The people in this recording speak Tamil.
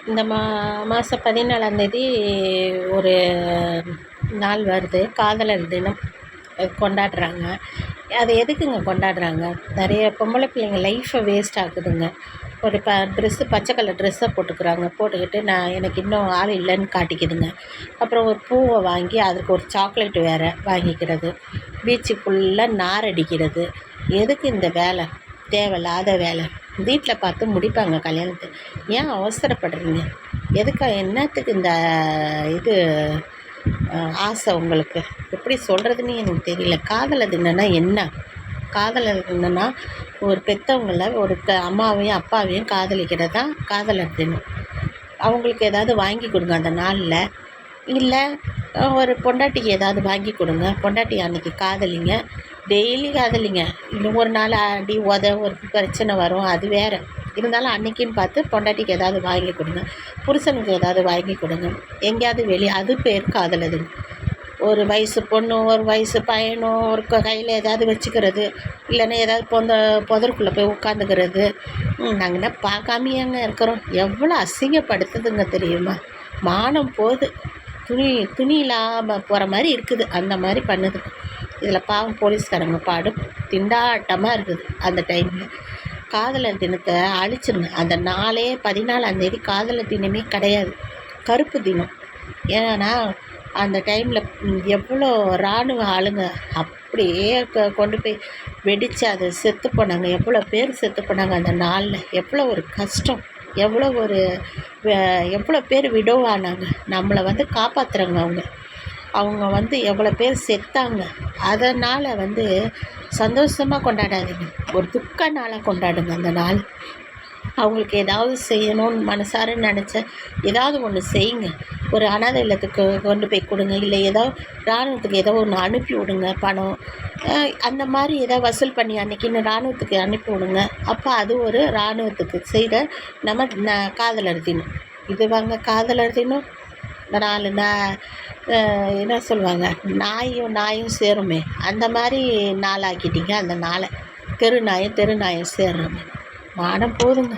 இந்த மாதம் 14ஆந்தேதி ஒரு நாள் வருது, காதலர் தினம் கொண்டாடுறாங்க. அது எதுக்குங்க கொண்டாடுறாங்க? நிறைய பொம்பளை பிள்ளைங்க லைஃப்பை வேஸ்ட் ஆக்குதுங்க. ஒரு பச்சை கலர் ட்ரெஸ்ஸை போட்டுக்கிறாங்க, போட்டுக்கிட்டு எனக்கு இன்னும் ஆள் இல்லைன்னு காட்டிக்குதுங்க. அப்புறம் ஒரு பூவை வாங்கி அதுக்கு ஒரு சாக்லேட் வேறு வாங்கிக்கிறது, பீச்சு ஃபுல்லாக நார் அடிக்கிறது. எதுக்கு இந்த வேலை? தேவையில்லாத வேலை. வீட்டில் பார்த்து முடிப்பாங்க கல்யாணத்தை. ஏன் அவசரப்படுறீங்க? என்னத்துக்கு இந்த இது ஆசை உங்களுக்கு? எப்படி சொல்கிறதுன்னு எனக்கு தெரியல. காதலர் தினம்னா என்ன? காதலர் தினம்னா ஒரு பெற்றவங்கள ஒரு அம்மாவையும் அப்பாவையும் காதலிக்கிறது தான் காதலர் தினம். அவங்களுக்கு ஏதாவது வாங்கி கொடுங்க அந்த நாளில். இல்லை ஒரு பொண்டாட்டிக்கு ஏதாவது வாங்கி கொடுங்க. பொண்டாட்டி அன்றைக்கி காதலிங்க, டெய்லி காதலிங்க. இன்னும் ஒரு நாள் அடி ஒரு பிரச்சனை வரும், அது வேறு. இருந்தாலும் அன்றைக்கின்னு பார்த்து பொண்டாட்டிக்கு ஏதாவது வாங்கி கொடுங்க, புருஷனுக்கு ஏதாவது வாங்கி கொடுங்க. எங்கேயாவது வெளியே, அது பேர் காதலது. ஒரு வயசு பொண்ணும் ஒரு வயசு பையனும் ஒரு கையில் ஏதாவது வச்சுக்கிறது, இல்லைன்னா ஏதாவது புதருக்குள்ளே போய் உட்காந்துக்கிறது. நாங்கள் என்ன பார்க்காமையாங்க இருக்கிறோம்? எவ்வளோ அசிங்கப்படுத்துதுங்க தெரியுமா? மானம் போகுது. துணி இல்லாமல் போகிற மாதிரி இருக்குது, அந்த மாதிரி பண்ணுது. இதில் பாவம் போலீஸ்காரங்க திண்டாட்டமாக இருக்குது. அந்த டைமில் காதலர் தினத்தை அழிச்சிருங்க. அந்த நாளே 14ஆந்தேதி காதலர் தினமே கிடையாது, கருப்பு தினம். ஏன்னா அந்த டைமில் எவ்வளோ இராணுவ ஆளுங்க அப்படியே கொண்டு போய் வெடித்து அதை செத்து போனாங்க. எவ்வளோ பேர் செத்து போனாங்க அந்த நாளில். எவ்வளோ ஒரு கஷ்டம், எவ்வளோ பேர் விடோவானாங்க. நம்மளை காப்பாற்றுறாங்க அவங்க எவ்வளோ பேர் செத்தாங்க. அதனால் சந்தோஷமாக கொண்டாடாதீங்க, ஒரு துக்க நாளாக கொண்டாடுங்க அந்த நாள். அவங்களுக்கு ஏதாவது செய்யணும்னு மனசார நினச்ச ஏதாவது ஒன்று செய்யுங்க. ஒரு அனாதை இல்லத்துக்கு கொண்டு போய் கொடுங்க, இல்லை இராணுவத்துக்கு ஏதோ ஒன்று அனுப்பி விடுங்க, பணம் அந்த மாதிரி ஏதாவது வசூல் பண்ணி அன்றைக்கின்னு இராணுவத்துக்கு அனுப்பி விடுங்க. அப்போ அது ஒரு இராணுவத்துக்கு செய்த காதலர் தினம். இது காதலர் தினம். இந்த என்ன சொல்லுவாங்க, நாயும் சேருமே, அந்த மாதிரி நாளாக்கிட்டீங்க அந்த நாளை. தெரு நாயும் சேர்றோமே. மானம் போதுங்க.